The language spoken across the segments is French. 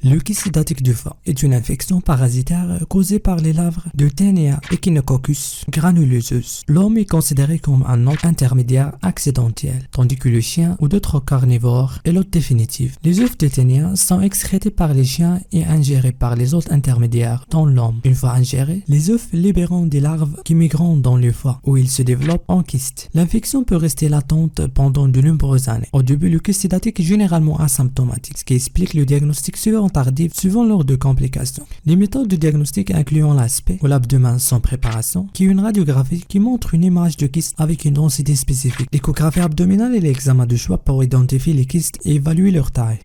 Le kyste hydatique du foie est une infection parasitaire causée par les larves de Taenia echinococcus granulosus. L'homme est considéré comme un hôte intermédiaire accidentel, tandis que le chien ou d'autres carnivores est l'hôte définitif. Les œufs de Taenia sont excrétés par les chiens et ingérés par les hôtes intermédiaires dans l'homme. Une fois ingérés, les œufs libéreront des larves qui migreront dans le foie, où ils se développent en kyste. L'infection peut rester latente pendant de nombreuses années. Au début, le kyste hydatique est généralement asymptomatique, ce qui explique le diagnostic tardive suivant l'ordre de complications. Les méthodes de diagnostic incluant l'aspect ou l'abdomen sans préparation, qui est une radiographie qui montre une image de kyste avec une densité spécifique. L'échographie abdominale est l'examen de choix pour identifier les kystes et évaluer leur taille.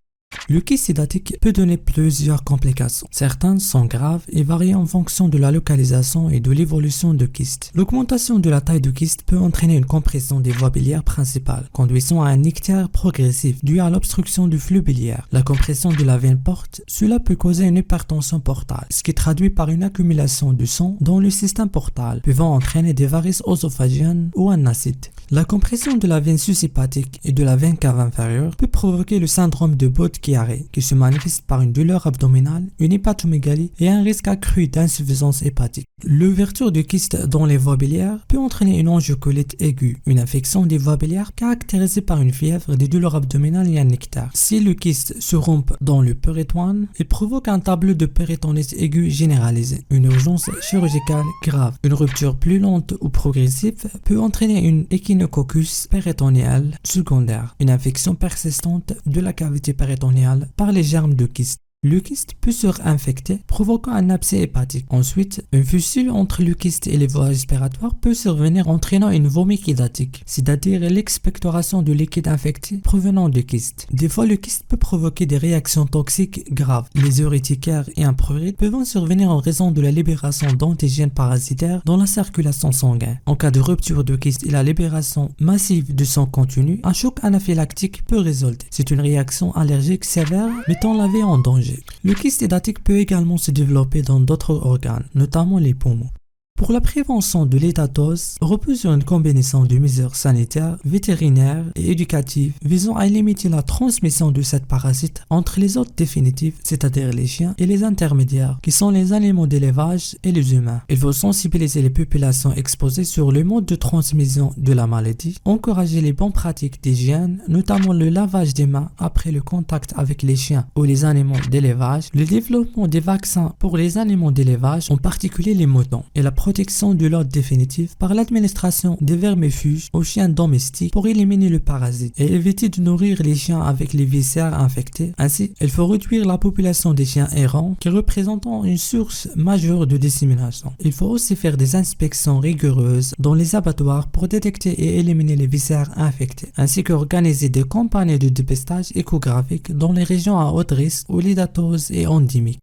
Le kyste hydatique peut donner plusieurs complications. Certaines sont graves et varient en fonction de la localisation et de l'évolution de kyste. L'augmentation de la taille du kyste peut entraîner une compression des voies biliaires principales, conduisant à un ictère progressif dû à l'obstruction du flux biliaire. La compression de la veine porte, cela peut causer une hypertension portale, ce qui est traduit par une accumulation de sang dans le système portal, pouvant entraîner des varices œsophagiennes ou un acide. La compression de la veine sus-hépatique et de la veine cave inférieure peut provoquer le syndrome de Budd-Chiari, qui se manifeste par une douleur abdominale, une hépatomégalie et un risque accru d'insuffisance hépatique. L'ouverture du kyste dans les voies biliaires peut entraîner une angiocolite aiguë, une infection des voies biliaires caractérisée par une fièvre, des douleurs abdominales et un ictère. Si le kyste se rompt dans le péritoine, il provoque un tableau de péritonite aigu généralisé, une urgence chirurgicale grave. Une rupture plus lente ou progressive peut entraîner une echinococcus péritonéale secondaire, une infection persistante de la cavité péritonéale par les germes de kyste. Le kyste peut se réinfecter, provoquant un abcès hépatique. Ensuite, une fissure entre le kyste et les voies respiratoires peut survenir entraînant une vomique hydatique, c'est-à-dire l'expectoration de liquide infecté provenant du kyste. Des fois, le kyste peut provoquer des réactions toxiques graves. Les urticaires et un prurite peuvent survenir en raison de la libération d'antigènes parasitaires dans la circulation sanguine. En cas de rupture de kyste et la libération massive de sang continu, un choc anaphylactique peut résulter. C'est une réaction allergique sévère mettant la vie en danger. Le kyste hydatique peut également se développer dans d'autres organes, notamment les poumons. Pour la prévention de l'étatose, repose sur une combinaison de mesures sanitaires, vétérinaires et éducatives visant à limiter la transmission de cette parasite entre les hôtes définitifs, c'est-à-dire les chiens, et les intermédiaires, qui sont les animaux d'élevage et les humains. Il faut sensibiliser les populations exposées sur le mode de transmission de la maladie, encourager les bonnes pratiques d'hygiène, notamment le lavage des mains après le contact avec les chiens ou les animaux d'élevage, le développement des vaccins pour les animaux d'élevage, en particulier les moutons, et la protection de l'hôte définitif par l'administration des vermifuges aux chiens domestiques pour éliminer le parasite et éviter de nourrir les chiens avec les viscères infectés. Ainsi, il faut réduire la population des chiens errants qui représentent une source majeure de dissémination. Il faut aussi faire des inspections rigoureuses dans les abattoirs pour détecter et éliminer les viscères infectés, ainsi qu'organiser des campagnes de dépistage échographique dans les régions à haut risque où l'étatose est endémique.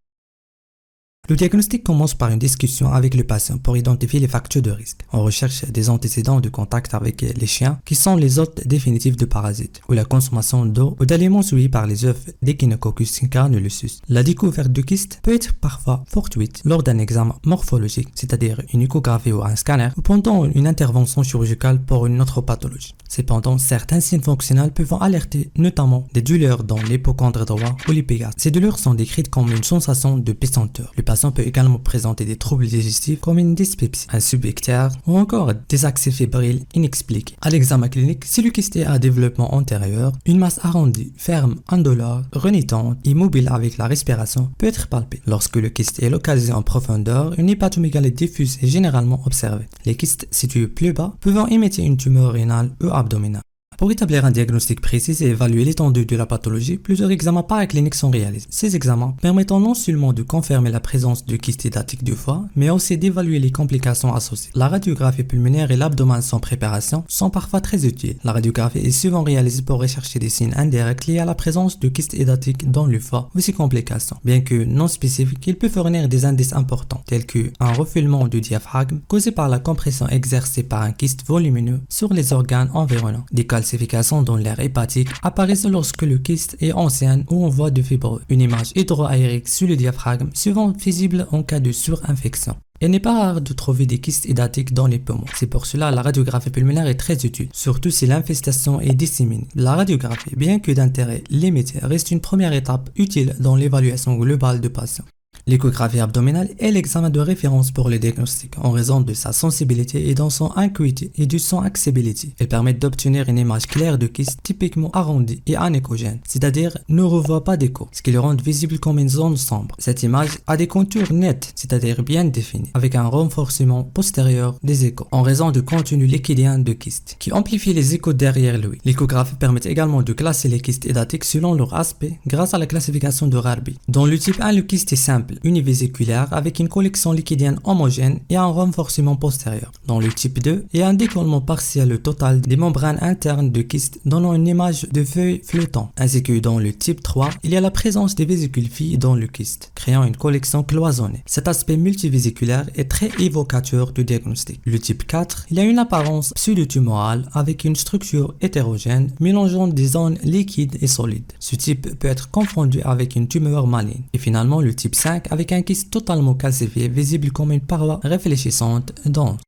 Le diagnostic commence par une discussion avec le patient pour identifier les facteurs de risque. On recherche des antécédents de contact avec les chiens qui sont les hôtes définitifs de parasites, ou la consommation d'eau ou d'aliments souillés par les œufs d'Echinococcus granulosus. La découverte du kyste peut être parfois fortuite lors d'un examen morphologique, c'est-à-dire une échographie ou un scanner, ou pendant une intervention chirurgicale pour une autre pathologie. Cependant, certains signes fonctionnels peuvent alerter, notamment des douleurs dans l'hypocondre droit ou l'épigaste. Ces douleurs sont décrites comme une sensation de pesanteur. Le patient peut également présenter des troubles digestifs comme une dyspepsie, un subictère ou encore des accès fébriles inexpliqués. À l'examen clinique, si le kyste est à développement antérieur, une masse arrondie, ferme, indolore, renitente, immobile avec la respiration peut être palpée. Lorsque le kyste est localisé en profondeur, une hépatomégalie diffuse est généralement observée. Les kystes situés plus bas peuvent émettre une tumeur rénale ou abdominale. Pour établir un diagnostic précis et évaluer l'étendue de la pathologie, plusieurs examens paracliniques sont réalisés. Ces examens permettent non seulement de confirmer la présence du kyste hydatique du foie, mais aussi d'évaluer les complications associées. La radiographie pulmonaire et l'abdomen sans préparation sont parfois très utiles. La radiographie est souvent réalisée pour rechercher des signes indirects liés à la présence de kyste hydatique dans le foie ou ses complications. Bien que non spécifiques, il peut fournir des indices importants, tels qu'un refoulement du diaphragme causé par la compression exercée par un kyste volumineux sur les organes environnants, des calcifications dans l'air hépatique apparaissent lorsque le kyste est ancien ou en voie de fibrose. Une image hydroaérique sur le diaphragme, souvent visible en cas de surinfection. Il n'est pas rare de trouver des kystes édatiques dans les poumons. C'est pour cela la radiographie pulmonaire est très utile, surtout si l'infestation est disséminée. La radiographie, bien que d'intérêt limité, reste une première étape utile dans l'évaluation globale de patients. L'échographie abdominale est l'examen de référence pour le diagnostic en raison de sa sensibilité et de son acuité et de son accessibilité. Elle permet d'obtenir une image claire de kyste typiquement arrondie et anéchogène, c'est-à-dire ne revoit pas d'écho, ce qui le rend visible comme une zone sombre. Cette image a des contours nets, c'est-à-dire bien définis, avec un renforcement postérieur des échos en raison du contenu liquidien de kyste, qui amplifie les échos derrière lui. L'échographie permet également de classer les kystes édatiques selon leur aspect grâce à la classification de Rabi. Dans le type 1, le kyste est simple, univésiculaire avec une collection liquidienne homogène et un renforcement postérieur. Dans le type 2, il y a un décollement partiel total des membranes internes de kyste donnant une image de feuille flottant, ainsi que dans le type 3, il y a la présence des vésicules filles dans le kyste, créant une collection cloisonnée. Cet aspect multivésiculaire est très évocateur du diagnostic. Le type 4, il y a une apparence pseudotumorale avec une structure hétérogène mélangeant des zones liquides et solides. Ce type peut être confondu avec une tumeur maligne. Et finalement, le type 5 avec un kyste totalement calcifié visible comme une paroi réfléchissante dense.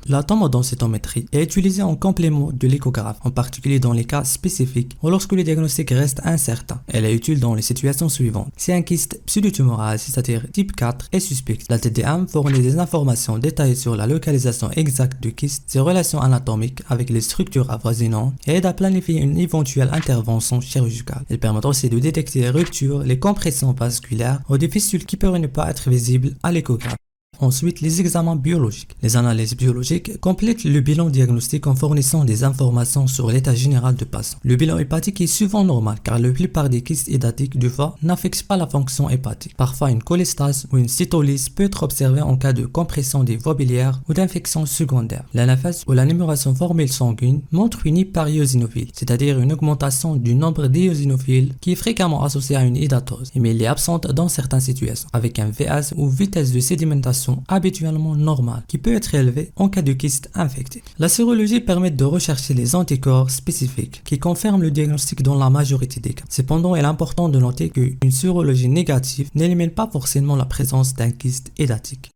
La tomodensitométrie est utilisée en complément de l'échographe, en particulier dans les cas spécifiques ou lorsque le diagnostic reste incertain. Elle est utile dans les situations suivantes. Si un kyste pseudotumoral, c'est-à-dire type 4, est suspect, la TDM fournit des informations détaillées sur la localisation exacte du kyste, ses relations anatomiques avec les structures avoisinantes et aide à planifier une éventuelle intervention chirurgicale. Elle permet aussi de détecter les ruptures, les compressions vasculaires ou des fistules qui peuvent ne pas être visibles à l'échographe. Ensuite, les examens biologiques. Les analyses biologiques complètent le bilan diagnostique en fournissant des informations sur l'état général du patient. Le bilan hépatique est souvent normal car la plupart des kystes édatiques du foie n'affectent pas la fonction hépatique. Parfois, une cholestase ou une cytolyse peut être observée en cas de compression des voies biliaires ou d'infection secondaire. L'anaphase ou la numération formelle sanguine montre une hyperiosinophilie, c'est-à-dire une augmentation du nombre d'éosinophiles qui est fréquemment associée à une hydatose, mais elle est absente dans certaines situations, avec un VS ou vitesse de sédimentation habituellement normale qui peut être élevée en cas de kyste infecté. La sérologie permet de rechercher les anticorps spécifiques qui confirment le diagnostic dans la majorité des cas. Cependant, il est important de noter qu'une sérologie négative n'élimine pas forcément la présence d'un kyste édatique.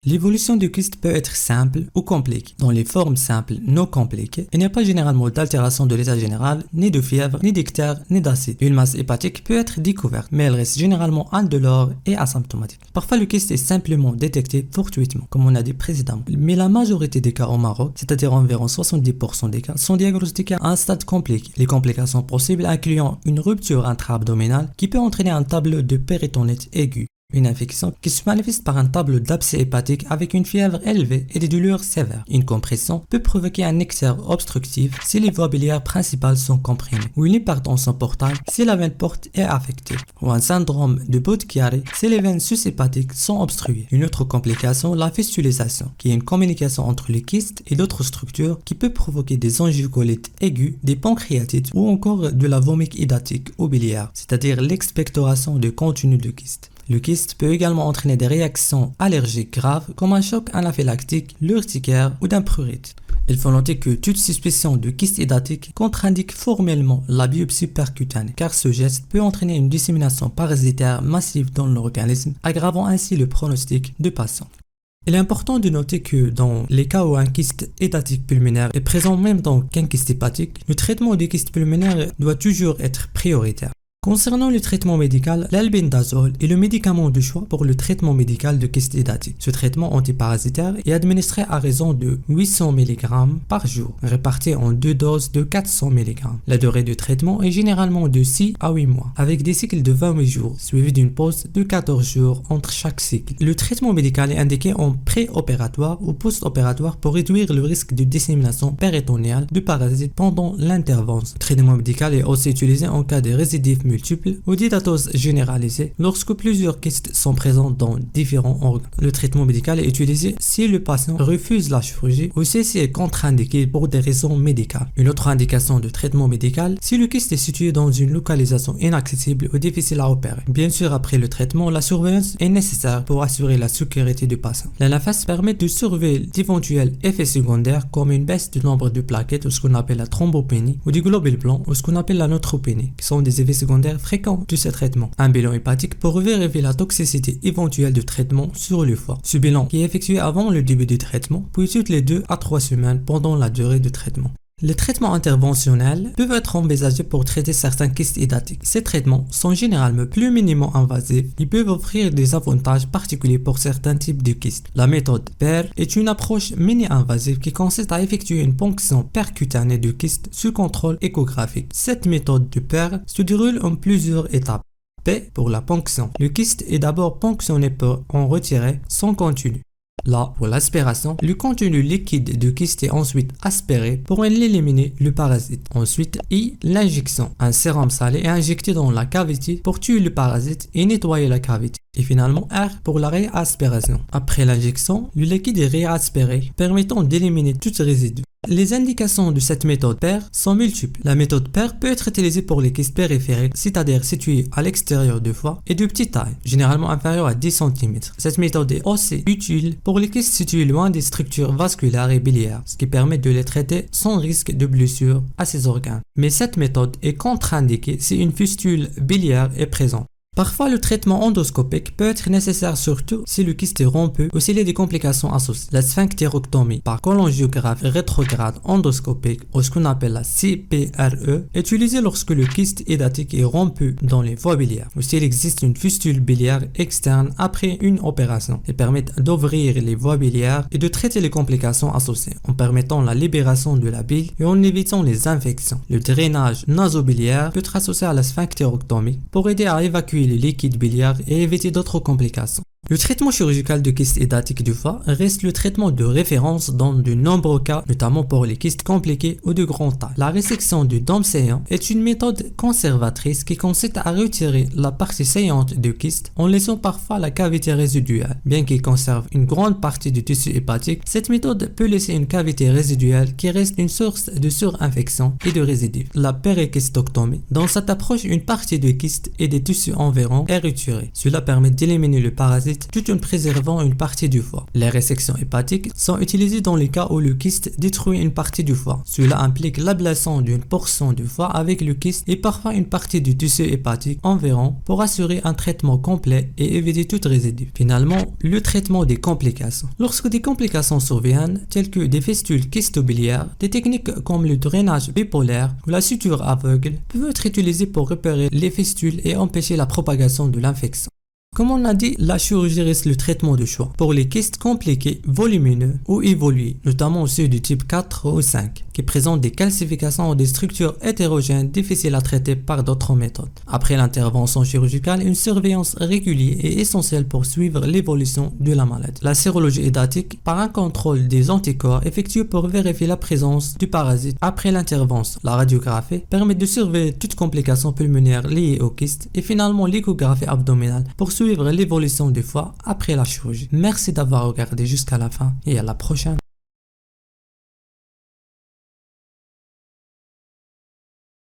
L'évolution du kyste peut être simple ou compliquée. Dans les formes simples non compliquées, il n'y a pas généralement d'altération de l'état général, ni de fièvre, ni d'ictère, ni d'acide. Une masse hépatique peut être découverte, mais elle reste généralement indolore et asymptomatique. Parfois, le kyste est simplement détecté fortuitement, comme on a dit précédemment. Mais la majorité des cas au Maroc, c'est-à-dire environ 70% des cas, sont diagnostiqués à un stade compliqué. Les complications possibles incluant une rupture intra-abdominale qui peut entraîner un tableau de péritonite aigu. Une infection qui se manifeste par un tableau d'abcès hépatique avec une fièvre élevée et des douleurs sévères. Une compression peut provoquer un externe obstructif si les voies biliaires principales sont comprimées, ou une hypertension portale si la veine porte est affectée, ou un syndrome de Budd-Chiari si les veines sus-hépatiques sont obstruées. Une autre complication, la fistulisation, qui est une communication entre les kystes et d'autres structures qui peut provoquer des angiocolites aiguës, des pancréatites ou encore de la vomique édatique ou biliaire, c'est-à-dire l'expectoration de contenu de kyste. Le kyste peut également entraîner des réactions allergiques graves comme un choc anaphylactique, l'urticaire ou d'un prurite. Il faut noter que toute suspicion de kyste édatique contre-indique formellement la biopsie percutanée, car ce geste peut entraîner une dissémination parasitaire massive dans l'organisme, aggravant ainsi le pronostic du patient. Il est important de noter que dans les cas où un kyste édatique pulmonaire est présent même dans qu'un kyste hépatique, le traitement du kyste pulmonaire doit toujours être prioritaire. Concernant le traitement médical, l'albendazole est le médicament de choix pour le traitement médical de kyste édatique. Ce traitement antiparasitaire est administré à raison de 800 mg par jour, réparti en 2 doses de 400 mg. La durée de traitement est généralement de 6 à 8 mois, avec des cycles de 28 jours, suivis d'une pause de 14 jours entre chaque cycle. Le traitement médical est indiqué en pré-opératoire ou post-opératoire pour réduire le risque de dissémination péritonéale de parasites pendant l'intervention. Le traitement médical est aussi utilisé en cas de récidive multiples ou d'hydatose généralisée lorsque plusieurs kystes sont présents dans différents organes. Le traitement médical est utilisé si le patient refuse la chirurgie ou si c'est contre-indiqué pour des raisons médicales. Une autre indication de traitement médical, si le kyste est situé dans une localisation inaccessible ou difficile à opérer. Bien sûr, après le traitement, la surveillance est nécessaire pour assurer la sécurité du patient. L'anaphase permet de surveiller d'éventuels effets secondaires comme une baisse du nombre de plaquettes ou ce qu'on appelle la thrombopénie ou du globule blanc ou ce qu'on appelle la neutropénie, qui sont des effets secondaires secondaires fréquents de ce traitement. Un bilan hépatique pour vérifier la toxicité éventuelle du traitement sur le foie. Ce bilan qui est effectué avant le début du traitement, puis toutes les 2 à 3 semaines pendant la durée du traitement. Les traitements interventionnels peuvent être envisagés pour traiter certains kystes hédatiques. Ces traitements sont généralement plus minimement invasifs et peuvent offrir des avantages particuliers pour certains types de kystes. La méthode PER est une approche mini-invasive qui consiste à effectuer une ponction percutanée du kyste sous contrôle échographique. Cette méthode de PER se déroule en plusieurs étapes. P pour la ponction. Le kyste est d'abord ponctionné pour en retirer son contenu. Là, pour l'aspiration, le contenu liquide du kyste est ensuite aspiré pour en éliminer le parasite. Ensuite, I, l'injection. Un sérum salé est injecté dans la cavité pour tuer le parasite et nettoyer la cavité. Et finalement, R pour la réaspiration. Après l'injection, le liquide est réaspiré, permettant d'éliminer tout résidu. Les indications de cette méthode PER sont multiples. La méthode PER peut être utilisée pour les kystes périphériques, c'est-à-dire situés à l'extérieur du foie et de petite taille, généralement inférieure à 10 cm. Cette méthode est aussi utile pour les kystes situés loin des structures vasculaires et biliaires, ce qui permet de les traiter sans risque de blessure à ces organes. Mais cette méthode est contre-indiquée si une fistule biliaire est présente. Parfois, le traitement endoscopique peut être nécessaire surtout si le kyste est rompu ou s'il y a des complications associées. La sphinctérectomie par cholangiographie rétrograde endoscopique, ou ce qu'on appelle la CPRE, est utilisée lorsque le kyste hédatique est rompu dans les voies biliaires ou s'il existe une fistule biliaire externe après une opération. Elle permet d'ouvrir les voies biliaires et de traiter les complications associées en permettant la libération de la bile et en évitant les infections. Le drainage nasobiliaire peut être associé à la sphinctérectomie pour aider à évacuer les liquides biliaires et éviter d'autres complications. Le traitement chirurgical de kyste hédatique du foie reste le traitement de référence dans de nombreux cas, notamment pour les kystes compliqués ou de grande taille. La résection du dôme saillant est une méthode conservatrice qui consiste à retirer la partie saillante du kyste en laissant parfois la cavité résiduelle. Bien qu'il conserve une grande partie du tissu hépatique, cette méthode peut laisser une cavité résiduelle qui reste une source de surinfection et de résidus. La périkystoctomie. Dans cette approche, une partie du kyste et des tissus environs est retirée. Cela permet d'éliminer le parasite tout en préservant une partie du foie. Les résections hépatiques sont utilisées dans les cas où le kyste détruit une partie du foie. Cela implique l'ablation d'une portion du foie avec le kyste et parfois une partie du tissu hépatique environ pour assurer un traitement complet et éviter tout résidu. Finalement, le traitement des complications. Lorsque des complications surviennent, telles que des fistules kystobiliaires, des techniques comme le drainage bipolaire ou la suture aveugle peuvent être utilisées pour repérer les fistules et empêcher la propagation de l'infection. Comme on a dit, la chirurgie reste le traitement de choix pour les kystes compliqués, volumineux ou évolués, notamment ceux du type 4 ou 5, qui présentent des calcifications ou des structures hétérogènes difficiles à traiter par d'autres méthodes. Après l'intervention chirurgicale, une surveillance régulière est essentielle pour suivre l'évolution de la maladie. La sérologie hédatique, par un contrôle des anticorps effectué pour vérifier la présence du parasite après l'intervention. La radiographie permet de surveiller toute complication pulmonaire liée au kyste et finalement l'échographie abdominale pour suivre l'évolution du foie après la chirurgie. Merci d'avoir regardé jusqu'à la fin et à la prochaine.